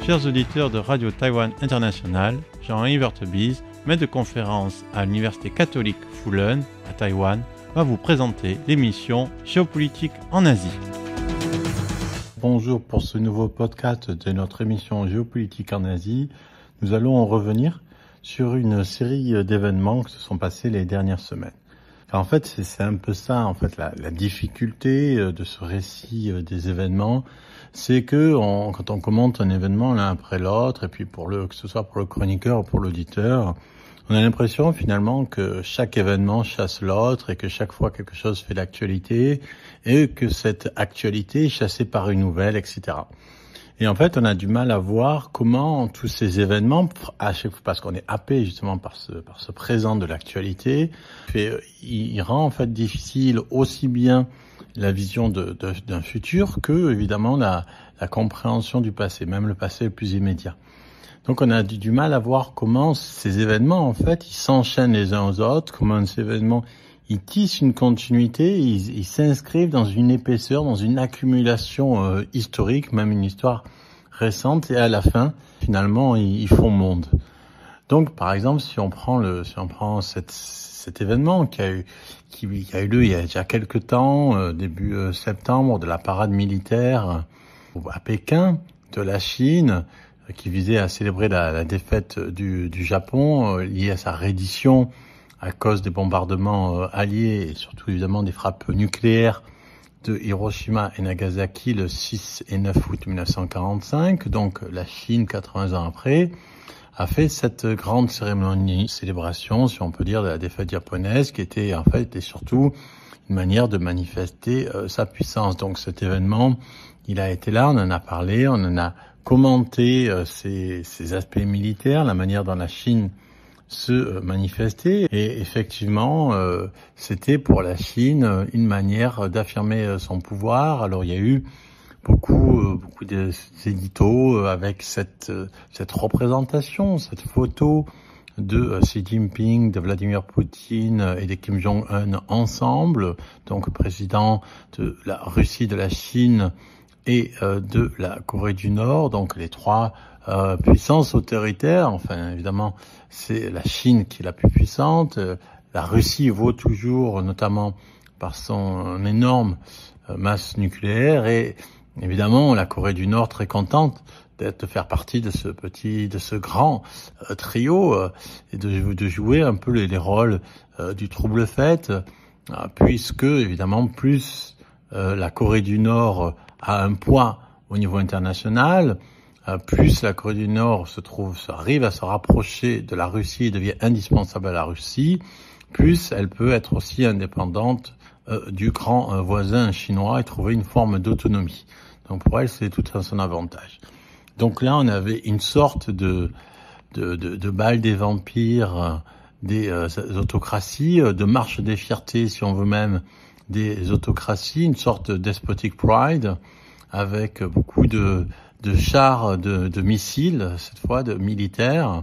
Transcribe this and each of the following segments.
Chers auditeurs de Radio Taïwan International, Jean-Yves Vertebise, maître de conférence à l'Université catholique Fulun à Taïwan, va vous présenter l'émission Géopolitique en Asie. Bonjour pour ce nouveau podcast de notre émission Géopolitique en Asie. Nous allons revenir sur une série d'événements qui se sont passés les dernières semaines. En fait, c'est un peu ça, la difficulté de ce récit des événements, c'est que quand on commente un événement l'un après l'autre, et puis que ce soit pour le chroniqueur ou pour l'auditeur, on a l'impression finalement que chaque événement chasse l'autre et que chaque fois quelque chose fait l'actualité et que cette actualité est chassée par une nouvelle, etc. Et en fait, on a du mal à voir comment tous ces événements, parce qu'on est happé justement par ce présent de l'actualité, il rend en fait difficile aussi bien la vision d'un futur que évidemment la compréhension du passé, même le passé le plus immédiat. Donc on a du mal à voir comment ces événements, en fait, ils s'enchaînent les uns aux autres, comment ces événements, ils tissent une continuité, ils s'inscrivent dans une épaisseur, dans une accumulation historique, même une histoire récente, et à la fin, finalement, ils font monde. Donc, par exemple, si on prend cet événement qui a eu lieu il y a déjà quelques temps, début septembre, de la parade militaire à Pékin de la Chine, qui visait à célébrer la défaite du Japon, liée à sa reddition à cause des bombardements alliés et surtout évidemment des frappes nucléaires de Hiroshima et Nagasaki le 6 et 9 août 1945. Donc la Chine, 80 ans après, a fait cette grande célébration, si on peut dire, de la défaite japonaise, qui était en fait et surtout une manière de manifester sa puissance. Donc cet événement, il a été là, on en a parlé, on en a commenté ces aspects militaires, la manière dont la Chine se manifestait. Et effectivement, c'était pour la Chine une manière d'affirmer son pouvoir. Alors il y a eu beaucoup d'éditos avec cette représentation, cette photo de Xi Jinping, de Vladimir Poutine et de Kim Jong-un ensemble, donc président de la Russie, de la Chine et de la Corée du Nord, donc les trois puissances autoritaires. Enfin, évidemment, c'est la Chine qui est la plus puissante. La Russie vaut toujours, notamment par son énorme masse nucléaire, et évidemment, la Corée du Nord très contente de faire partie de ce grand trio et de jouer un peu les rôles du trouble-fête, puisque évidemment plus la Corée du Nord a un poids au niveau international, plus la Corée du Nord arrive à se rapprocher de la Russie et devient indispensable à la Russie, plus elle peut être aussi indépendante du grand voisin chinois et trouver une forme d'autonomie. Donc pour elle, c'est tout à son avantage. Donc là, on avait une sorte de bal des vampires, des autocraties, de marche des fiertés, si on veut même, des autocraties, une sorte de despotic pride, avec beaucoup de chars, de missiles, cette fois de militaires.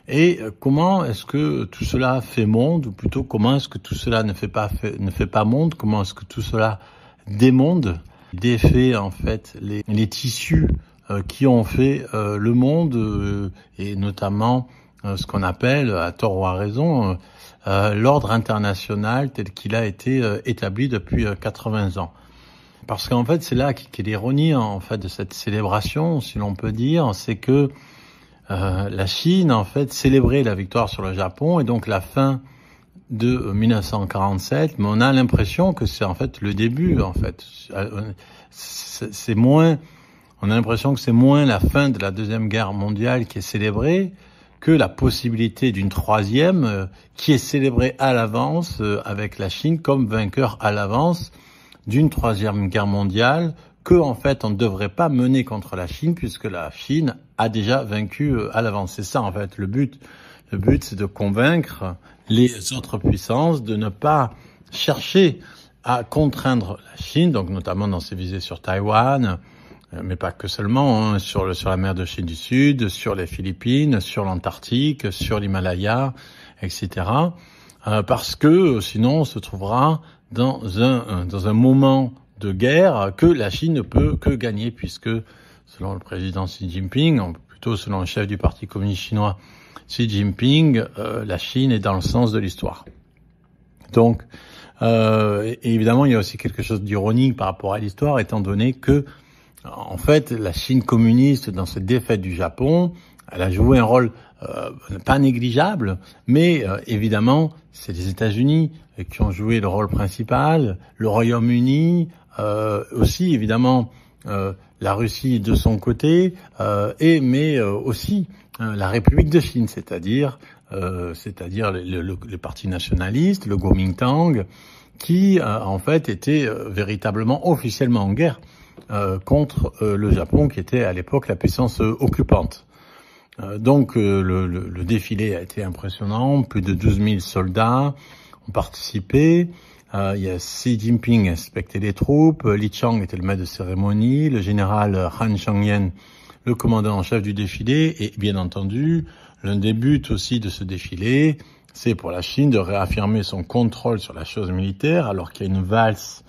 Et comment est-ce que tout cela fait monde, ou plutôt comment est-ce que tout cela ne fait pas monde, comment est-ce que tout cela démonde, défait en fait les tissus qui ont fait le monde, et notamment ce qu'on appelle, à tort ou à raison, l'ordre international tel qu'il a été établi depuis 80 ans. Parce qu'en fait, c'est là qu'est l'ironie en fait de cette célébration, si l'on peut dire, c'est que la Chine en fait célébrait la victoire sur le Japon et donc la fin de 1947, mais on a l'impression que c'est en fait le début en fait. On a l'impression que c'est moins la fin de la Deuxième Guerre mondiale qui est célébrée que la possibilité d'une troisième qui est célébrée à l'avance avec la Chine comme vainqueur à l'avance d'une Troisième Guerre mondiale que en fait on ne devrait pas mener contre la Chine puisque la Chine a déjà vaincu à l'avance. C'est ça en fait le but. Le but, c'est de convaincre les autres puissances de ne pas chercher à contraindre la Chine, donc notamment dans ses visées sur Taïwan, mais pas que seulement, sur la mer de Chine du Sud, sur les Philippines, sur l'Antarctique, sur l'Himalaya, etc. Parce que sinon on se trouvera dans un moment de guerre que la Chine ne peut que gagner, puisque selon le président Xi Jinping, ou plutôt selon le chef du Parti communiste chinois Xi Jinping, la Chine est dans le sens de l'histoire. Donc, et évidemment, il y a aussi quelque chose d'ironique par rapport à l'histoire, étant donné que, en fait, la Chine communiste, dans cette défaite du Japon, elle a joué un rôle pas négligeable, mais évidemment, c'est les États-Unis qui ont joué le rôle principal, le Royaume-Uni, aussi évidemment la Russie de son côté, mais aussi la République de Chine, c'est-à-dire le parti nationaliste, le Kuomintang, qui en fait était véritablement officiellement en guerre contre le Japon, qui était à l'époque la puissance occupante. Donc le défilé a été impressionnant, plus de 12 000 soldats ont participé. Il y a Xi Jinping inspectait les troupes, Li Qiang était le maître de cérémonie, le général Han Changyan, le commandant en chef du défilé, et bien entendu, l'un des buts aussi de ce défilé, c'est pour la Chine de réaffirmer son contrôle sur la chose militaire, alors qu'il y a une valse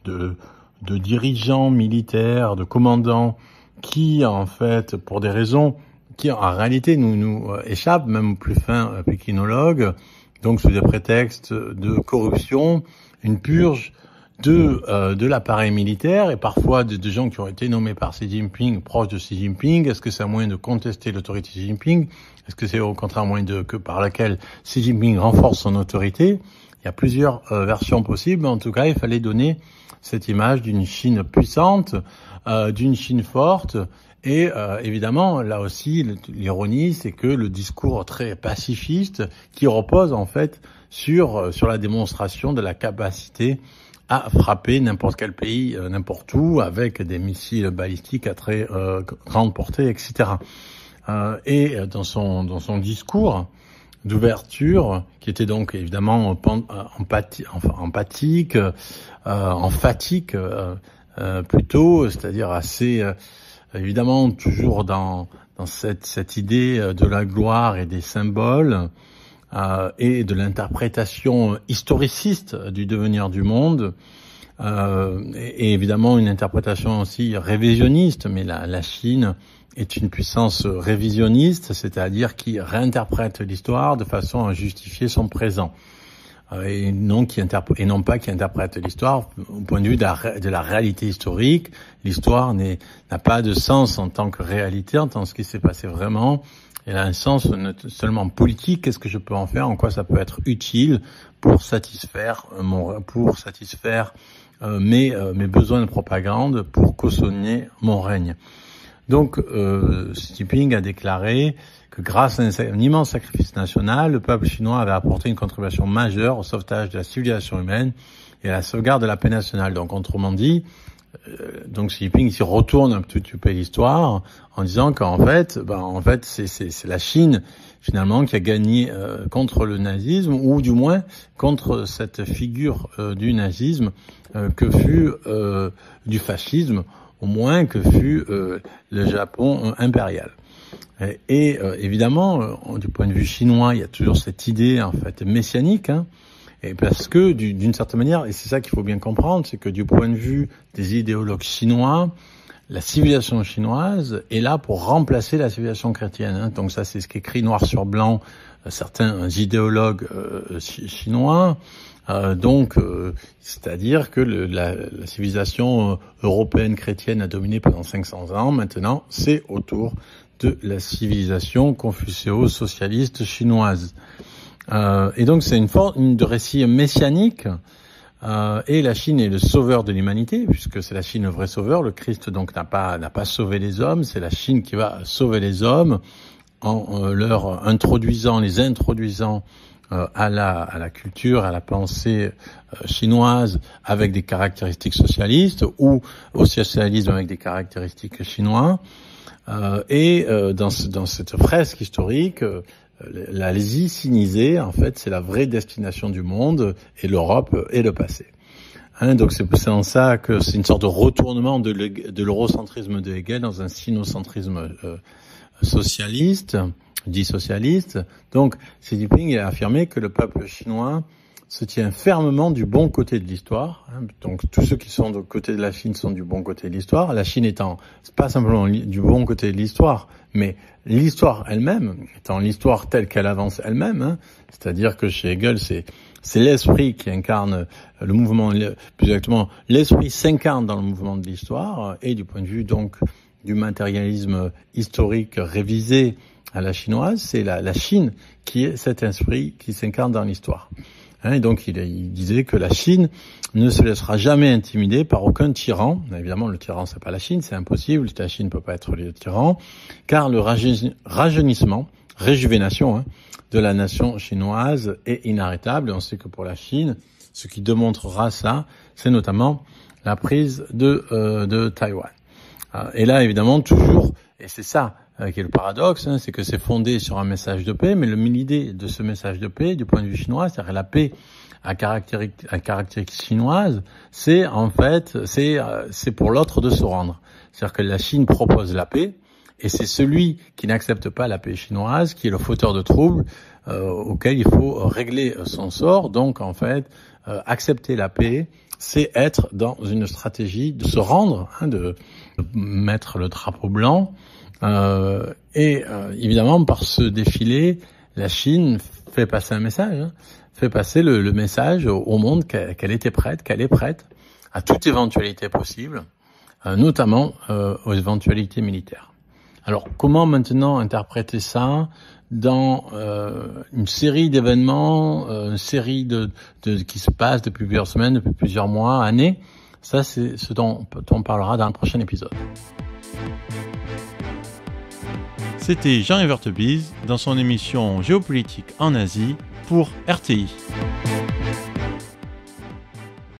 de dirigeants militaires, de commandants, qui en fait, pour des raisons qui en réalité nous échappent, même aux plus fins pékinologues, donc sous des prétextes de corruption, une purge de l'appareil militaire et parfois de gens qui ont été nommés par Xi Jinping, proches de Xi Jinping. Est-ce que c'est un moyen de contester l'autorité de Xi Jinping? Est-ce que c'est au contraire un moyen par lequel Xi Jinping renforce son autorité? Il y a plusieurs versions possibles, mais en tout cas, il fallait donner cette image d'une Chine puissante, d'une Chine forte. Et évidemment, là aussi, l'ironie, c'est que le discours très pacifiste qui repose en fait sur la démonstration de la capacité à frapper n'importe quel pays, n'importe où, avec des missiles balistiques à très grande portée, etc. Et dans son discours d'ouverture, qui était donc évidemment emphatique, plutôt, c'est-à-dire assez évidemment toujours dans cette idée de la gloire et des symboles et de l'interprétation historiciste du devenir du monde, et évidemment une interprétation aussi révisionniste, mais la Chine est une puissance révisionniste, c'est-à-dire qui réinterprète l'histoire de façon à justifier son présent. Et non pas qui interprète l'histoire au point de vue de la réalité historique. L'histoire n'a pas de sens en tant que réalité, en tant que ce qui s'est passé vraiment. Elle a un sens seulement politique. Qu'est-ce que je peux en faire? En quoi ça peut être utile pour satisfaire mes besoins de propagande, pour cautionner mon règne. Donc, Xi Jinping a déclaré que grâce à un immense sacrifice national, le peuple chinois avait apporté une contribution majeure au sauvetage de la civilisation humaine et à la sauvegarde de la paix nationale. Donc, autrement dit, donc Xi Jinping ici retourne un petit peu l'histoire en disant qu'en fait, c'est la Chine finalement qui a gagné contre le nazisme, ou du moins contre cette figure du nazisme que fut du fascisme, au moins que fut le Japon impérial. Et évidemment, du point de vue chinois, il y a toujours cette idée en fait messianique, et parce que d'une certaine manière, et c'est ça qu'il faut bien comprendre, c'est que du point de vue des idéologues chinois, la civilisation chinoise est là pour remplacer la civilisation chrétienne. Donc ça, c'est ce qu'écrit noir sur blanc certains idéologues chinois. C'est-à-dire que la civilisation européenne chrétienne a dominé pendant 500 ans. Maintenant, c'est autour de la civilisation confucéo-socialiste chinoise. Et donc, c'est une forme de récit messianique. Et la Chine est le sauveur de l'humanité, puisque c'est la Chine le vrai sauveur. Le Christ donc n'a pas sauvé les hommes. C'est la Chine qui va sauver les hommes en les introduisant à la culture, à la pensée chinoise avec des caractéristiques socialistes, ou au socialisme avec des caractéristiques chinoises. Dans cette fresque historique, l'Asie sinisée, en fait, c'est la vraie destination du monde, et l'Europe est le passé. Donc c'est en ça que c'est une sorte de retournement de l'eurocentrisme de Hegel dans un sinocentrisme socialiste, dit socialiste. Donc Xi Jinping a affirmé que le peuple chinois se tient fermement du bon côté de l'histoire. Donc tous ceux qui sont du côté de la Chine sont du bon côté de l'histoire. La Chine étant pas simplement du bon côté de l'histoire, mais l'histoire elle-même, étant l'histoire telle qu'elle avance elle-même. C'est-à-dire que chez Hegel, c'est l'esprit qui incarne le mouvement, plus exactement, l'esprit s'incarne dans le mouvement de l'histoire, et du point de vue donc du matérialisme historique révisé à la chinoise, c'est la Chine qui est cet esprit qui s'incarne dans l'histoire. Et donc il disait que la Chine ne se laissera jamais intimider par aucun tyran. Évidemment, le tyran, c'est pas la Chine, c'est impossible. La Chine ne peut pas être le tyran, car le réjuvénation de la nation chinoise est inarrêtable. Et on sait que pour la Chine, ce qui démontrera ça, c'est notamment la prise de Taïwan. Et là, évidemment, toujours, et c'est ça qui est le paradoxe, c'est que c'est fondé sur un message de paix, mais l'idée de ce message de paix, du point de vue chinois, c'est-à-dire la paix à caractéristique chinoise, c'est en fait, c'est pour l'autre de se rendre. C'est-à-dire que la Chine propose la paix, et c'est celui qui n'accepte pas la paix chinoise qui est le fauteur de troubles auquel il faut régler son sort. Donc, en fait, accepter la paix, c'est être dans une stratégie de se rendre, de mettre le drapeau blanc. Évidemment, par ce défilé, la Chine fait passer un message, fait passer le message au monde qu'elle était prête, qu'elle est prête à toute éventualité possible, notamment aux éventualités militaires. Alors, comment maintenant interpréter ça dans une série d'événements, une série qui se passe depuis plusieurs semaines, depuis plusieurs mois, années? Ça, c'est ce dont on parlera dans le prochain épisode. C'était Jean-Yves Heurtebise dans son émission Géopolitique en Asie pour RTI.